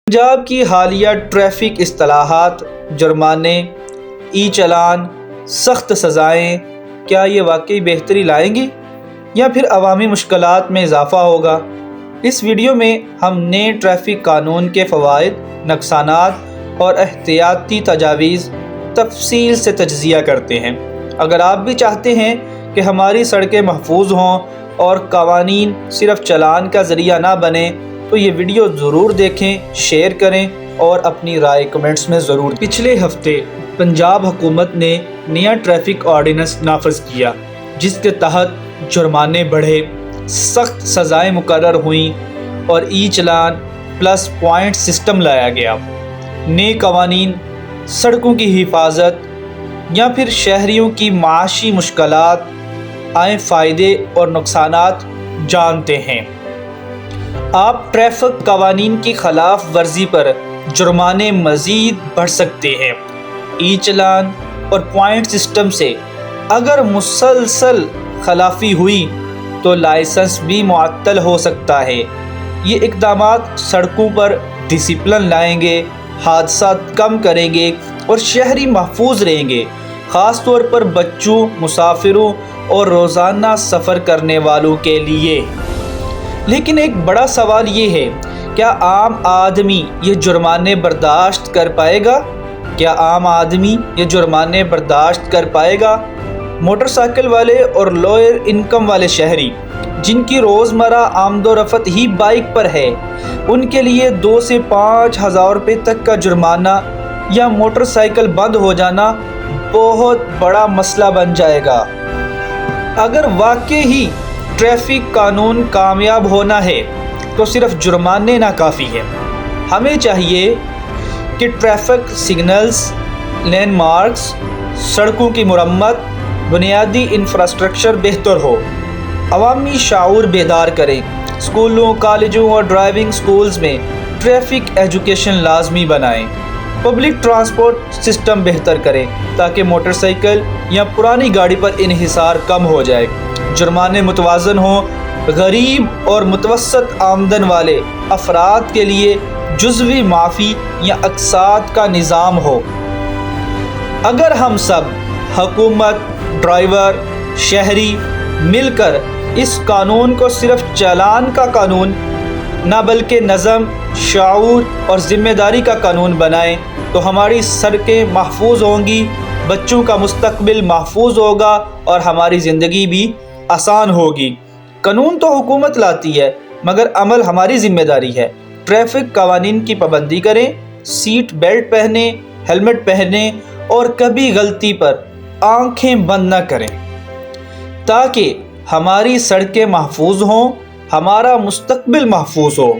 پنجاب کی حالیہ ٹریفک اصلاحات، جرمانے، ای چالان، سخت سزائیں، کیا یہ واقعی بہتری لائیں گی یا پھر عوامی مشکلات میں اضافہ ہوگا؟ اس ویڈیو میں ہم نئے ٹریفک قانون کے فوائد، نقصانات اور احتیاطی تجاویز تفصیل سے تجزیہ کرتے ہیں۔ اگر آپ بھی چاہتے ہیں کہ ہماری سڑکیں محفوظ ہوں اور قوانین صرف چالان کا ذریعہ نہ بنیں تو یہ ویڈیو ضرور دیکھیں، شیئر کریں اور اپنی رائے کمنٹس میں ضرور دیں۔ پچھلے ہفتے پنجاب حکومت نے نیا ٹریفک آرڈیننس نافذ کیا، جس کے تحت جرمانے بڑھے، سخت سزائیں مقرر ہوئیں اور ای چالان پلس پوائنٹ سسٹم لایا گیا۔ نئے قوانین سڑکوں کی حفاظت یا پھر شہریوں کی معاشی مشکلات، آئے فائدے اور نقصانات جانتے ہیں۔ آپ ٹریفک قوانین کی خلاف ورزی پر جرمانے مزید بڑھ سکتے ہیں۔ ای چالان اور پوائنٹ سسٹم سے اگر مسلسل خلافی ہوئی تو لائسنس بھی معطل ہو سکتا ہے۔ یہ اقدامات سڑکوں پر ڈسپلن لائیں گے، حادثات کم کریں گے اور شہری محفوظ رہیں گے، خاص طور پر بچوں، مسافروں اور روزانہ سفر کرنے والوں کے لیے۔ لیکن ایک بڑا سوال یہ ہے، کیا عام آدمی یہ جرمانے برداشت کر پائے گا؟ کیا عام آدمی یہ جرمانے برداشت کر پائے گا؟ موٹر سائیکل والے اور لوئر انکم والے شہری جن کی روزمرہ آمد و رفت ہی بائک پر ہے، ان کے لیے 2 سے 5 ہزار روپے تک کا جرمانہ یا موٹر سائیکل بند ہو جانا بہت بڑا مسئلہ بن جائے گا۔ اگر واقعی ہی ٹریفک قانون کامیاب ہونا ہے تو صرف جرمانے نہ کافی ہیں۔ ہمیں چاہیے کہ ٹریفک سگنلز، لین مارکس، سڑکوں کی مرمت، بنیادی انفراسٹرکچر بہتر ہو، عوامی شعور بیدار کریں، اسکولوں، کالجوں اور ڈرائیونگ اسکولز میں ٹریفک ایجوکیشن لازمی بنائیں، پبلک ٹرانسپورٹ سسٹم بہتر کریں تاکہ موٹر سائیکل یا پرانی گاڑی پر انحصار کم ہو جائے، جرمانے متوازن ہوں، غریب اور متوسط آمدن والے افراد کے لیے جزوی معافی یا اقساط کا نظام ہو۔ اگر ہم سب، حکومت، ڈرائیور، شہری مل کر اس قانون کو صرف چالان کا قانون نہ بلکہ نظم، شعور اور ذمہ داری کا قانون بنائیں تو ہماری سڑکیں محفوظ ہوں گی، بچوں کا مستقبل محفوظ ہوگا اور ہماری زندگی بھی آسان ہوگی۔ قانون تو حکومت لاتی ہے مگر عمل ہماری ذمہ داری ہے۔ ٹریفک قوانین کی پابندی کریں، سیٹ بیلٹ پہنیں، ہیلمٹ پہنیں اور کبھی غلطی پر آنکھیں بند نہ کریں تاکہ ہماری سڑکیں محفوظ ہوں، ہمارا مستقبل محفوظ ہو۔